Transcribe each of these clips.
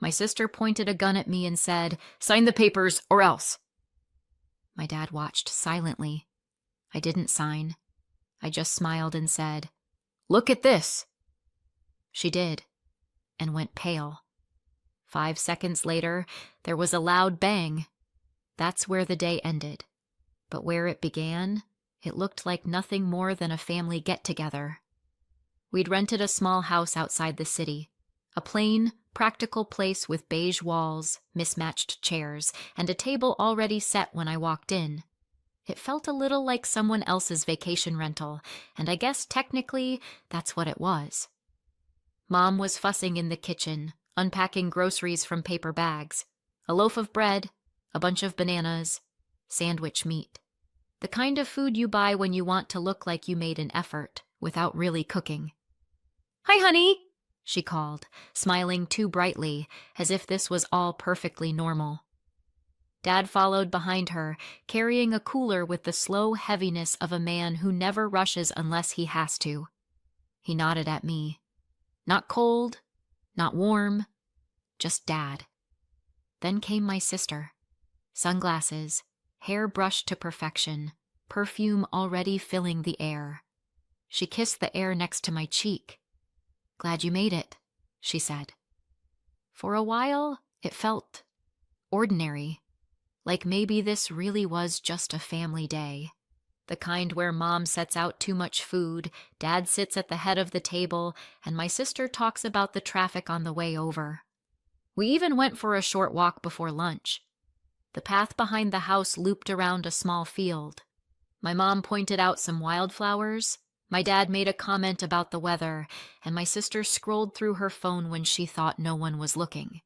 My sister pointed a gun at me and said, "Sign the papers or else." My dad watched silently. I didn't sign. I just smiled and said, "Look at this." She did, and went pale. 5 seconds later, there was a loud bang. That's where the day ended. But where it began, it looked like nothing more than a family get-together. We'd rented a small house outside the city, a plain, practical place with beige walls, mismatched chairs, and a table already set when I walked in. It felt a little like someone else's vacation rental, and I guess technically that's what it was. Mom was fussing in the kitchen, unpacking groceries from paper bags. A loaf of bread, a bunch of bananas, sandwich meat. The kind of food you buy when you want to look like you made an effort without really cooking. "Hi, honey," she called, smiling too brightly, as if this was all perfectly normal. Dad followed behind her, carrying a cooler with the slow heaviness of a man who never rushes unless he has to. He nodded at me. Not cold, not warm, just Dad. Then came my sister. Sunglasses, hair brushed to perfection, perfume already filling the air. She kissed the air next to my cheek. "Glad you made it," she said. For a while, it felt ordinary, like maybe this really was just a family day. The kind where Mom sets out too much food, Dad sits at the head of the table, and my sister talks about the traffic on the way over. We even went for a short walk before lunch. The path behind the house looped around a small field. My mom pointed out some wildflowers. My dad made a comment about the weather, and my sister scrolled through her phone when she thought no one was looking.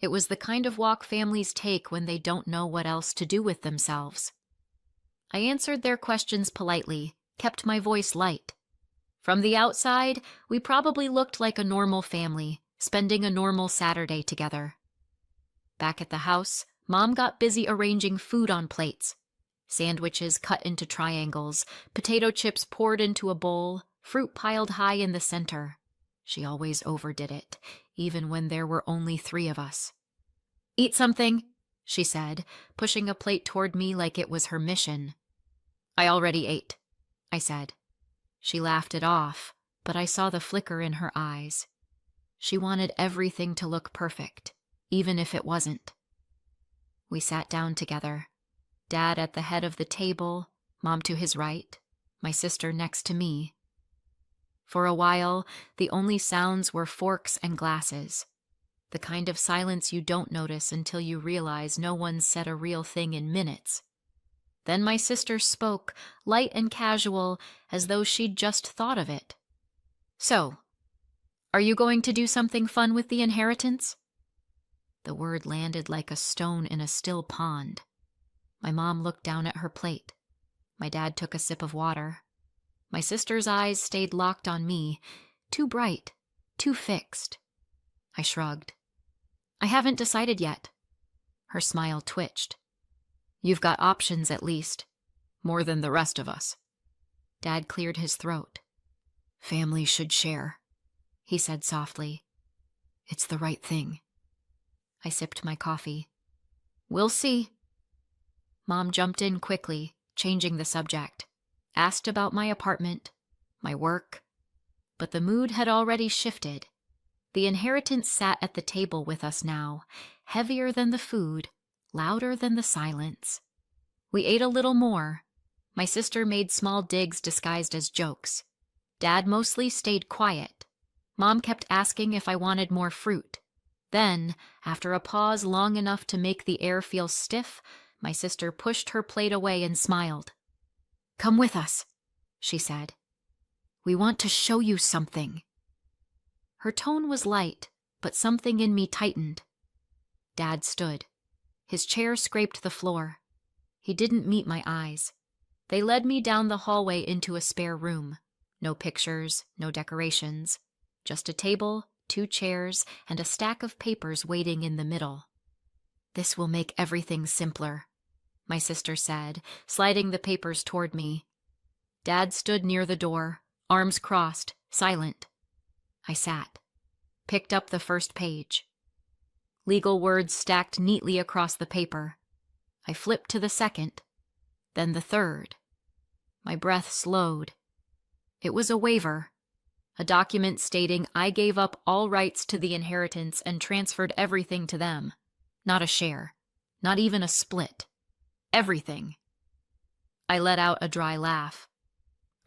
It was the kind of walk families take when they don't know what else to do with themselves. I answered their questions politely, kept my voice light. From the outside, we probably looked like a normal family, spending a normal Saturday together. Back at the house, Mom got busy arranging food on plates. Sandwiches cut into triangles, potato chips poured into a bowl, fruit piled high in the center. She always overdid it, even when there were only 3 of us. "Eat something," she said, pushing a plate toward me like it was her mission. "I already ate," I said. She laughed it off, but I saw the flicker in her eyes. She wanted everything to look perfect, even if it wasn't. We sat down together. Dad at the head of the table, Mom to his right, my sister next to me. For a while, the only sounds were forks and glasses, the kind of silence you don't notice until you realize no one said a real thing in minutes. Then my sister spoke, light and casual, as though she'd just thought of it. "So, are you going to do something fun with the inheritance?" The word landed like a stone in a still pond. My mom looked down at her plate. My dad took a sip of water. My sister's eyes stayed locked on me, too bright, too fixed. I shrugged. "I haven't decided yet." Her smile twitched. "You've got options at least. More than the rest of us." Dad cleared his throat. "Family should share," he said softly. "It's the right thing." I sipped my coffee. "We'll see." Mom jumped in quickly, changing the subject. Asked about my apartment, my work. But the mood had already shifted. The inheritance sat at the table with us now, heavier than the food, louder than the silence. We ate a little more. My sister made small digs disguised as jokes. Dad mostly stayed quiet. Mom kept asking if I wanted more fruit. Then, after a pause long enough to make the air feel stiff, my sister pushed her plate away and smiled. "Come with us," she said. "We want to show you something." Her tone was light, but something in me tightened. Dad stood. His chair scraped the floor. He didn't meet my eyes. They led me down the hallway into a spare room. No pictures, no decorations. Just a table, 2 chairs, and a stack of papers waiting in the middle. "This will make everything simpler," my sister said, sliding the papers toward me. Dad stood near the door, arms crossed, silent. I sat, picked up the first page. legal words stacked neatly across the paper. I flipped to the second, then the third. My breath slowed. It was a waiver, a document stating I gave up all rights to the inheritance and transferred everything to them. Not a share, not even a split. Everything. I let out a dry laugh.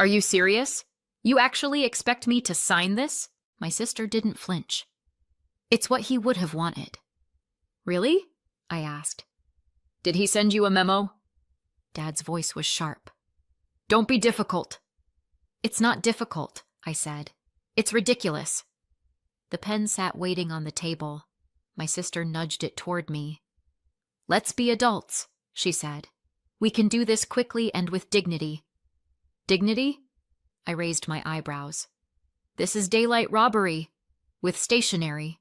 Are you serious? You actually expect me to sign this? My sister didn't flinch. It's what he would have wanted. Really? I asked. Did he send you a memo? Dad's voice was sharp. Don't be difficult. It's not difficult, I said. It's ridiculous. The pen sat waiting on the table. My sister nudged it toward me. Let's be adults, she said. We can do this quickly and with dignity. Dignity? I raised my eyebrows. This is daylight robbery, with stationery.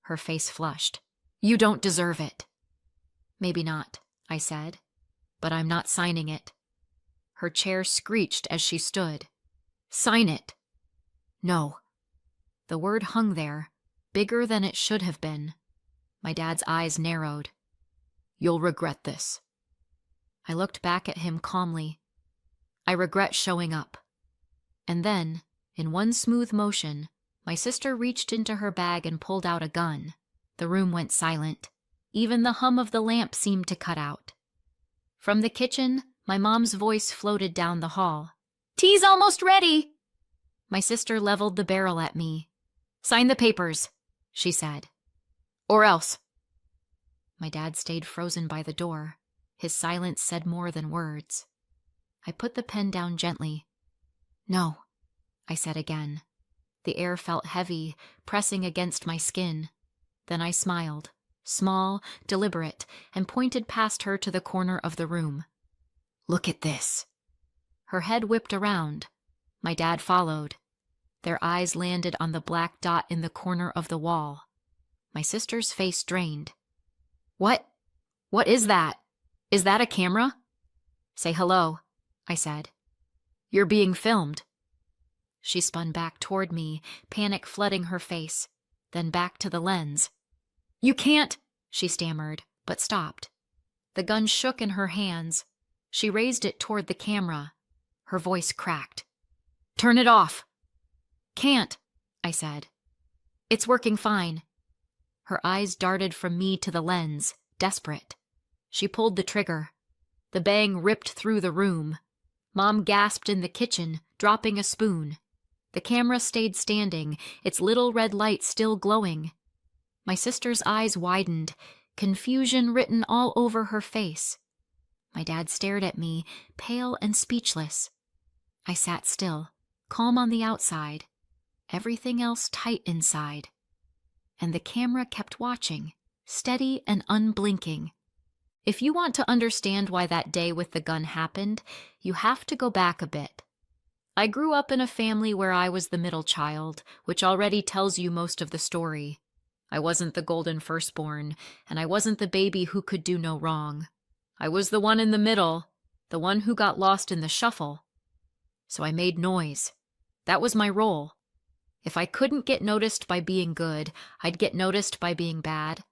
Her face flushed. You don't deserve it. Maybe not, I said, but I'm not signing it. Her chair screeched as she stood. Sign it. No. The word hung there, bigger than it should have been. My dad's eyes narrowed. You'll regret this. I looked back at him calmly. I regret showing up. And then, in one smooth motion, my sister reached into her bag and pulled out a gun. The room went silent. Even the hum of the lamp seemed to cut out. From the kitchen, my mom's voice floated down the hall. Tea's almost ready! My sister leveled the barrel at me. Sign the papers, she said. Or else. My dad stayed frozen by the door. His silence said more than words. I put the pen down gently. No, I said again. The air felt heavy, pressing against my skin. Then I smiled, small, deliberate, and pointed past her to the corner of the room. Look at this. Her head whipped around. My dad followed. Their eyes landed on the black dot in the corner of the wall. My sister's face drained. What? What is that? Is that a camera? Say hello, I said. You're being filmed. She spun back toward me, panic flooding her face, then back to the lens. You can't, she stammered, but stopped. The gun shook in her hands. She raised it toward the camera. Her voice cracked. Turn it off. Can't, I said. It's working fine. Her eyes darted from me to the lens, desperate. She pulled the trigger. The bang ripped through the room. Mom gasped in the kitchen, dropping a spoon. The camera stayed standing, its little red light still glowing. My sister's eyes widened, confusion written all over her face. My dad stared at me, pale and speechless. I sat still, calm on the outside, everything else tight inside. And the camera kept watching, steady and unblinking. If you want to understand why that day with the gun happened, you have to go back a bit. I grew up in a family where I was the middle child, which already tells you most of the story. I wasn't the golden firstborn, and I wasn't the baby who could do no wrong. I was the one in the middle, the one who got lost in the shuffle. So I made noise. That was my role. If I couldn't get noticed by being good, I'd get noticed by being bad.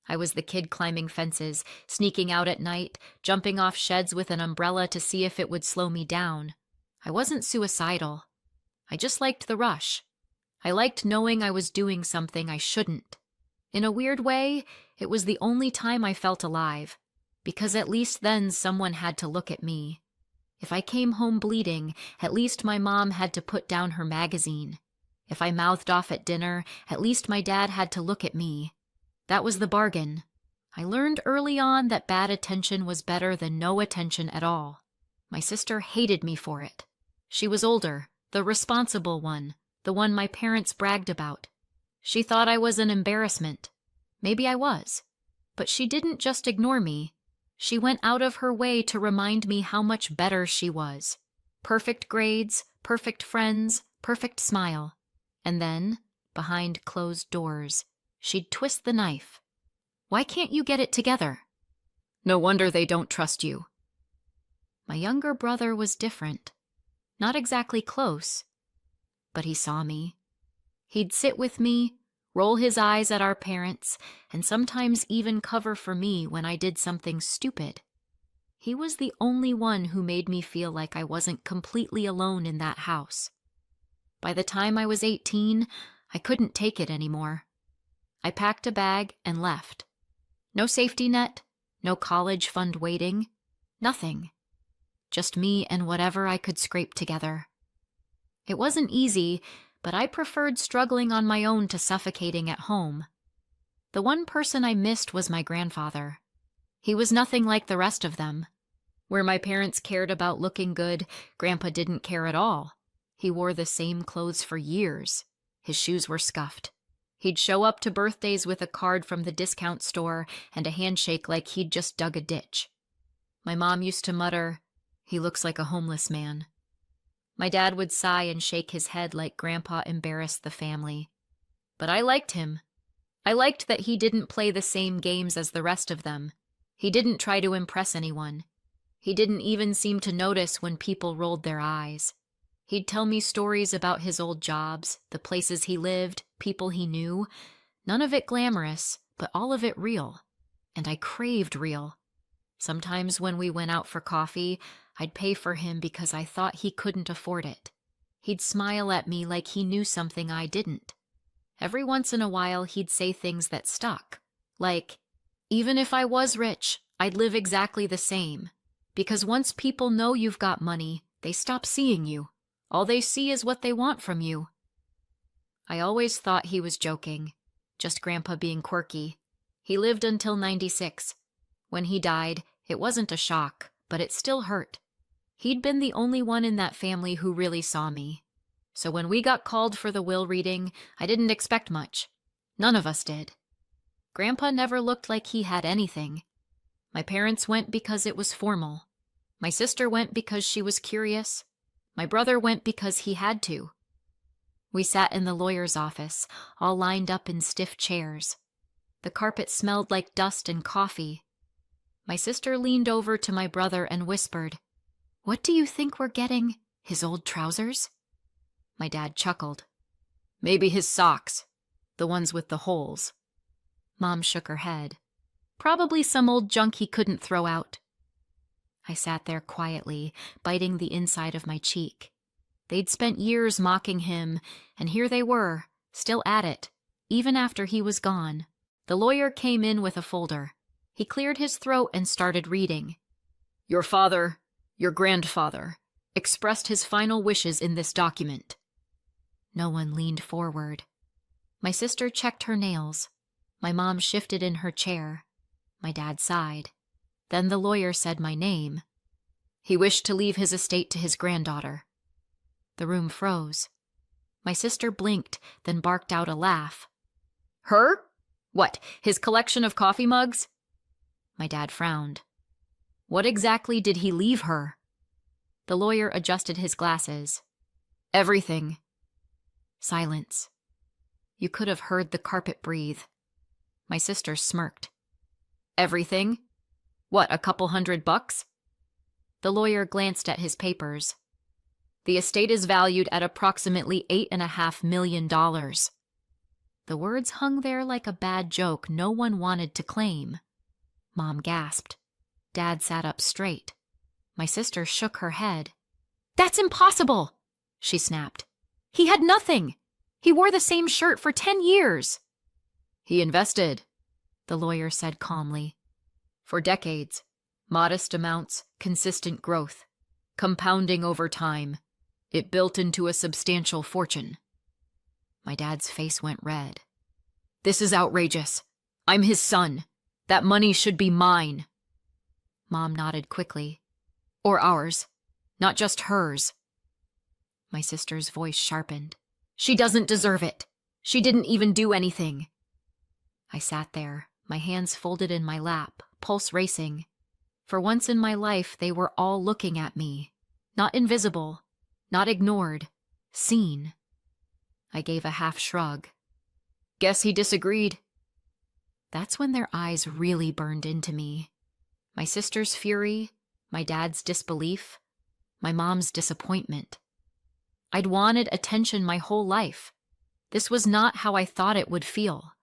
I was the kid climbing fences, sneaking out at night, jumping off sheds with an umbrella to see if it would slow me down. I wasn't suicidal. I just liked the rush. I liked knowing I was doing something I shouldn't. In a weird way, it was the only time I felt alive, because at least then someone had to look at me. If I came home bleeding, at least my mom had to put down her magazine. If I mouthed off at dinner, at least my dad had to look at me. That was the bargain. I learned early on that bad attention was better than no attention at all. My sister hated me for it. She was older, the responsible one, the one my parents bragged about. She thought I was an embarrassment. Maybe I was. But she didn't just ignore me. She went out of her way to remind me how much better she was. Perfect grades, perfect friends, perfect smile. And then, behind closed doors, she'd twist the knife. Why can't you get it together? No wonder they don't trust you. My younger brother was different. Not exactly close, but he saw me. He'd sit with me, roll his eyes at our parents, and sometimes even cover for me when I did something stupid. He was the only one who made me feel like I wasn't completely alone in that house. By the time I was 18, I couldn't take it anymore. I packed a bag and left. No safety net, no college fund waiting, nothing. Just me and whatever I could scrape together. It wasn't easy, but I preferred struggling on my own to suffocating at home. The one person I missed was my grandfather. He was nothing like the rest of them. Where my parents cared about looking good, Grandpa didn't care at all. He wore the same clothes for years. His shoes were scuffed. He'd show up to birthdays with a card from the discount store and a handshake like he'd just dug a ditch. My mom used to mutter, "He looks like a homeless man." My dad would sigh and shake his head like Grandpa embarrassed the family. But I liked him. I liked that he didn't play the same games as the rest of them. He didn't try to impress anyone. He didn't even seem to notice when people rolled their eyes. He'd tell me stories about his old jobs, the places he lived, people he knew. None of it glamorous, but all of it real. And I craved real. Sometimes when we went out for coffee, I'd pay for him because I thought he couldn't afford it. He'd smile at me like he knew something I didn't. Every once in a while, he'd say things that stuck. Like, even if I was rich, I'd live exactly the same. Because once people know you've got money, they stop seeing you. All they see is what they want from you. I always thought he was joking, just Grandpa being quirky. He lived until 96. When he died, it wasn't a shock, but it still hurt. He'd been the only one in that family who really saw me. So when we got called for the will reading, I didn't expect much. None of us did. Grandpa never looked like he had anything. My parents went because it was formal. My sister went because she was curious. My brother went because he had to. We sat in the lawyer's office, all lined up in stiff chairs. The carpet smelled like dust and coffee. My sister leaned over to my brother and whispered, "What do you think we're getting? His old trousers?" My dad chuckled. "Maybe his socks, the ones with the holes." Mom shook her head. "Probably some old junk he couldn't throw out." I sat there quietly, biting the inside of my cheek. They'd spent years mocking him, and here they were, still at it, even after he was gone. The lawyer came in with a folder. He cleared his throat and started reading. "Your father, your grandfather, expressed his final wishes in this document." No one leaned forward. My sister checked her nails. My mom shifted in her chair. My dad sighed. Then the lawyer said my name. He wished to leave his estate to his granddaughter. The room froze. My sister blinked, then barked out a laugh. "Her? What, his collection of coffee mugs?" My dad frowned. "What exactly did he leave her?" The lawyer adjusted his glasses. "Everything." Silence. You could have heard the carpet breathe. My sister smirked. "Everything? What, a couple $100? The lawyer glanced at his papers. "The estate is valued at approximately $8.5 million. The words hung there like a bad joke no one wanted to claim. Mom gasped. Dad sat up straight. My sister shook her head. "That's impossible!" she snapped. "He had nothing! He wore the same shirt for 10 years!" "He invested," the lawyer said calmly. "For decades. Modest amounts, consistent growth. Compounding over time. It built into a substantial fortune." My dad's face went red. "This is outrageous. I'm his son. That money should be mine." Mom nodded quickly. "Or ours. Not just hers." My sister's voice sharpened. "She doesn't deserve it. She didn't even do anything." I sat there, my hands folded in my lap, pulse racing. For once in my life, they were all looking at me. Not invisible, not ignored, seen. I gave a half shrug. "Guess he disagreed." That's when their eyes really burned into me. My sister's fury, my dad's disbelief, my mom's disappointment. I'd wanted attention my whole life. This was not how I thought it would feel.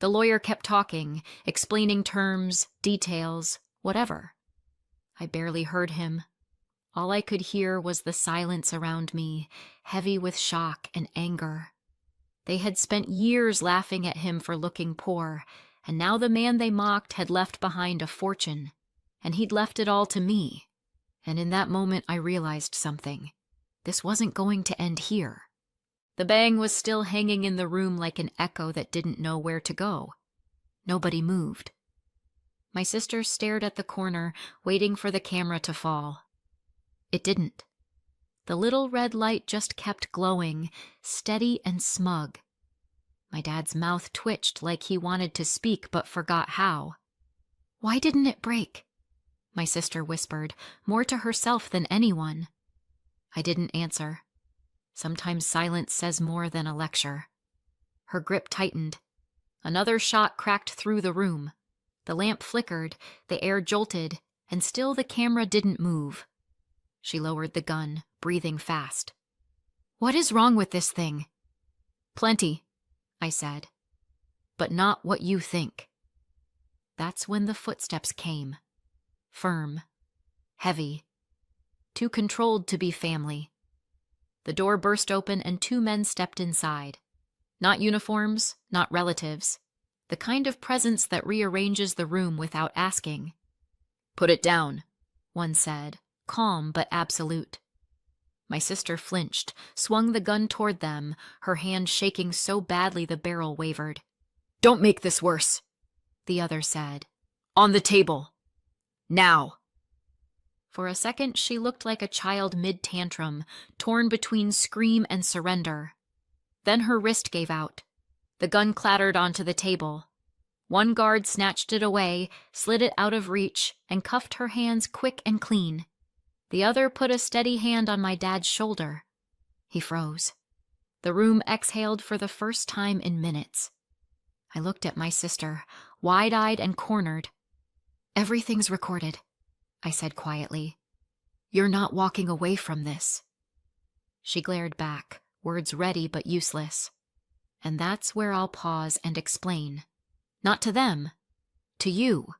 The lawyer kept talking, explaining terms, details, whatever. I barely heard him. All I could hear was the silence around me, heavy with shock and anger. They had spent years laughing at him for looking poor, and now the man they mocked had left behind a fortune, and he'd left it all to me. And in that moment I realized something. This wasn't going to end here. The bang was still hanging in the room like an echo that didn't know where to go. Nobody moved. My sister stared at the corner, waiting for the camera to fall. It didn't. The little red light just kept glowing, steady and smug. My dad's mouth twitched like he wanted to speak but forgot how. "Why didn't it break?" my sister whispered, more to herself than anyone. I didn't answer. Sometimes silence says more than a lecture. Her grip tightened. Another shot cracked through the room. The lamp flickered, the air jolted, and still the camera didn't move. She lowered the gun, breathing fast. "What is wrong with this thing?" "Plenty," I said. "But not what you think." That's when the footsteps came. Firm. Heavy. Too controlled to be family. The door burst open and 2 men stepped inside. Not uniforms, not relatives. The kind of presence that rearranges the room without asking. "Put it down," one said, calm but absolute. My sister flinched, swung the gun toward them, her hand shaking so badly the barrel wavered. "Don't make this worse," the other said. "On the table. Now." For a second she looked like a child mid-tantrum, torn between scream and surrender. Then her wrist gave out. The gun clattered onto the table. One guard snatched it away, slid it out of reach, and cuffed her hands quick and clean. The other put a steady hand on my dad's shoulder. He froze. The room exhaled for the first time in minutes. I looked at my sister, wide-eyed and cornered. "Everything's recorded," I said quietly. "You're not walking away from this." She glared back, words ready but useless. And that's where I'll pause and explain. Not to them, to you.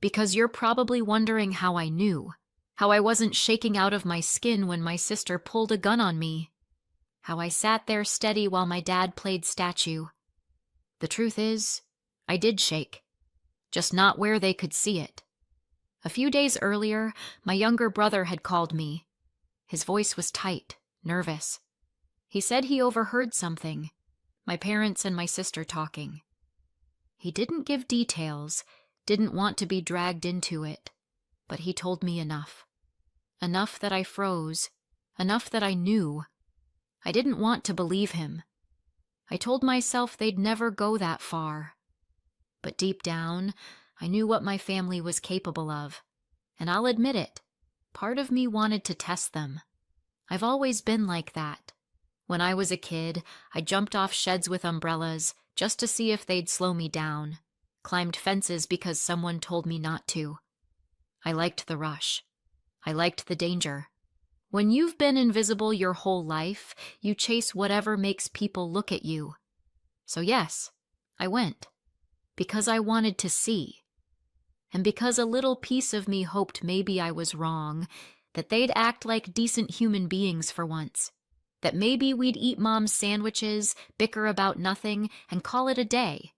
Because you're probably wondering how I knew, how I wasn't shaking out of my skin when my sister pulled a gun on me, how I sat there steady while my dad played statue. The truth is, I did shake, just not where they could see it. A few days earlier, my younger brother had called me. His voice was tight, nervous. He said he overheard something, my parents and my sister talking. He didn't give details, didn't want to be dragged into it, but he told me enough. Enough that I froze, enough that I knew. I didn't want to believe him. I told myself they'd never go that far. But deep down, I knew what my family was capable of, and I'll admit it, part of me wanted to test them. I've always been like that. When I was a kid, I jumped off sheds with umbrellas just to see if they'd slow me down, climbed fences because someone told me not to. I liked the rush. I liked the danger. When you've been invisible your whole life, you chase whatever makes people look at you. So yes, I went. Because I wanted to see. And because a little piece of me hoped maybe I was wrong, that they'd act like decent human beings for once. That maybe we'd eat Mom's sandwiches, bicker about nothing, and call it a day.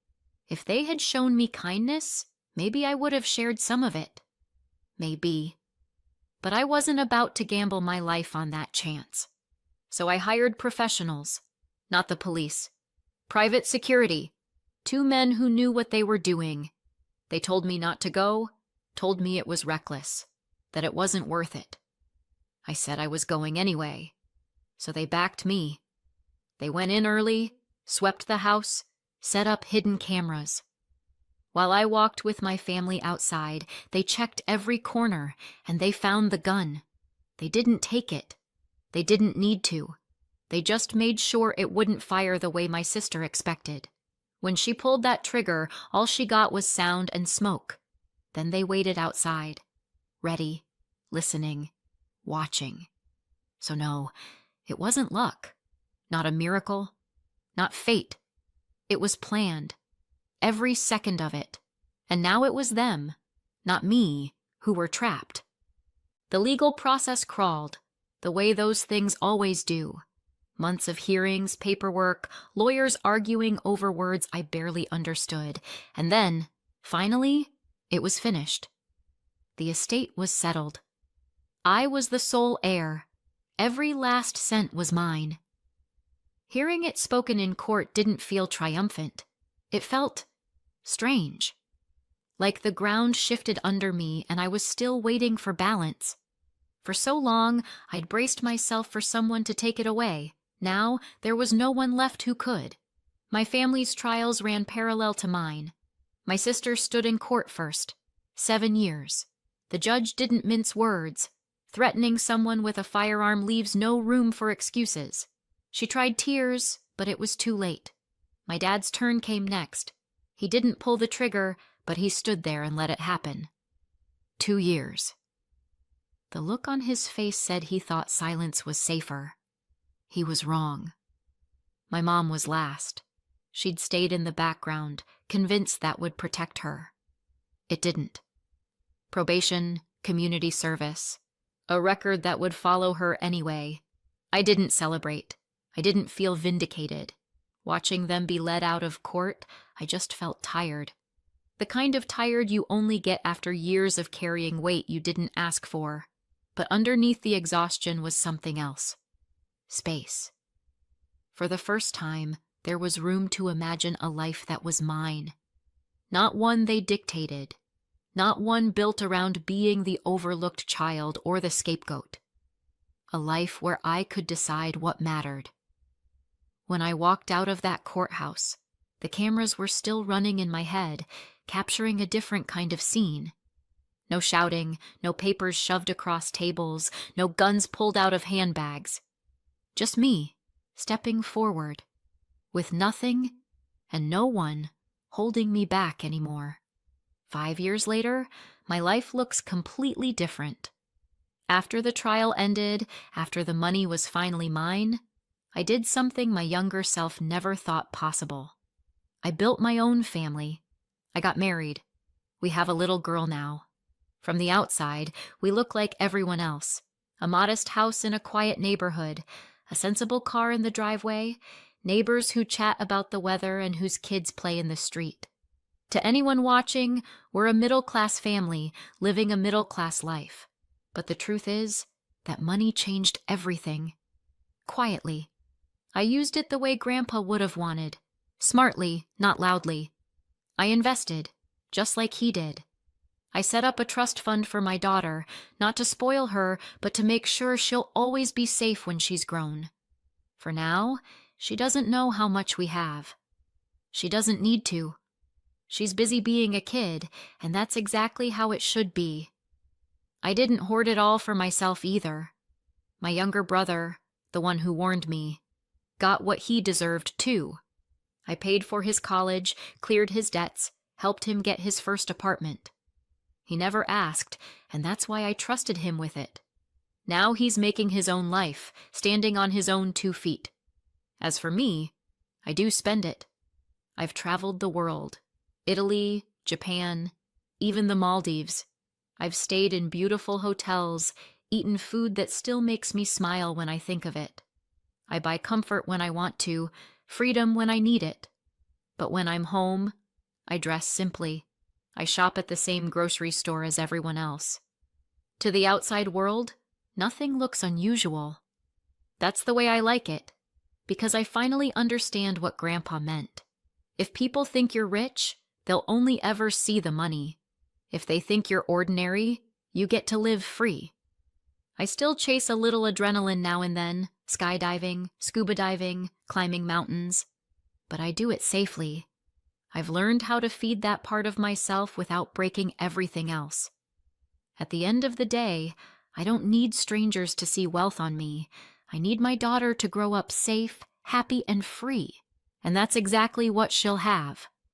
If they had shown me kindness, maybe I would have shared some of it. Maybe. But I wasn't about to gamble my life on that chance. So I hired professionals, not the police. Private security. 2 men who knew what they were doing. They told me not to go, told me it was reckless, that it wasn't worth it. I said I was going anyway. So they backed me. They went in early, swept the house, set up hidden cameras. While I walked with my family outside, they checked every corner, and they found the gun. They didn't take it. They didn't need to. They just made sure it wouldn't fire the way my sister expected. When she pulled that trigger, all she got was sound and smoke. Then they waited outside, ready, listening, watching. So no, it wasn't luck. Not a miracle. not fate. It was planned, every second of it. And now it was them, not me, who were trapped. The legal process crawled, the way those things always do. Months of hearings, paperwork, lawyers arguing over words I barely understood. And then, finally, it was finished. The estate was settled. I was the sole heir. Every last cent was mine. Hearing it spoken in court didn't feel triumphant. It felt strange. Like the ground shifted under me and I was still waiting for balance. For so long, I'd braced myself for someone to take it away. Now, there was no one left who could. My family's trials ran parallel to mine. My sister stood in court first. 7 years. The judge didn't mince words. Threatening someone with a firearm leaves no room for excuses. She tried tears, but it was too late. My dad's turn came next. He didn't pull the trigger, but he stood there and let it happen. 2 years. The look on his face said he thought silence was safer. He was wrong. My mom was last. She'd stayed in the background, convinced that would protect her. It didn't. Probation, community service, a record that would follow her anyway. I didn't celebrate. I didn't feel vindicated. Watching them be led out of court, I just felt tired. The kind of tired you only get after years of carrying weight you didn't ask for. But underneath the exhaustion was something else. Space. For the first time, there was room to imagine a life that was mine. Not one they dictated. Not one built around being the overlooked child or the scapegoat. A life where I could decide what mattered. When I walked out of that courthouse, the cameras were still running in my head, capturing a different kind of scene. No shouting, no papers shoved across tables, no guns pulled out of handbags. Just me, stepping forward, with nothing and no one holding me back anymore. 5 years later, my life looks completely different. After the trial ended, after the money was finally mine, I did something my younger self never thought possible. I built my own family. I got married. We have a little girl now. From the outside, we look like everyone else. A modest house in a quiet neighborhood, a sensible car in the driveway, neighbors who chat about the weather and whose kids play in the street. To anyone watching, we're a middle-class family living a middle-class life. But the truth is that money changed everything. Quietly. I used it the way Grandpa would have wanted. Smartly, not loudly. I invested, just like he did. I set up a trust fund for my daughter, not to spoil her, but to make sure she'll always be safe when she's grown. For now, she doesn't know how much we have. She doesn't need to. She's busy being a kid, and that's exactly how it should be. I didn't hoard it all for myself either. My younger brother, the one who warned me, got what he deserved too. I paid for his college, cleared his debts, helped him get his first apartment. He never asked, and that's why I trusted him with it. Now he's making his own life, standing on his own 2 feet. As for me, I do spend it. I've traveled the world. Italy, Japan, even the Maldives. I've stayed in beautiful hotels, eaten food that still makes me smile when I think of it. I buy comfort when I want to, freedom when I need it. But when I'm home, I dress simply. I shop at the same grocery store as everyone else. To the outside world, nothing looks unusual. That's the way I like it, because I finally understand what Grandpa meant. If people think you're rich, they'll only ever see the money. If they think you're ordinary, you get to live free. I still chase a little adrenaline now and then, skydiving, scuba diving, climbing mountains. But I do it safely. I've learned how to feed that part of myself without breaking everything else. At the end of the day, I don't need strangers to see wealth on me. I need my daughter to grow up safe, happy, and free. And that's exactly what she'll have.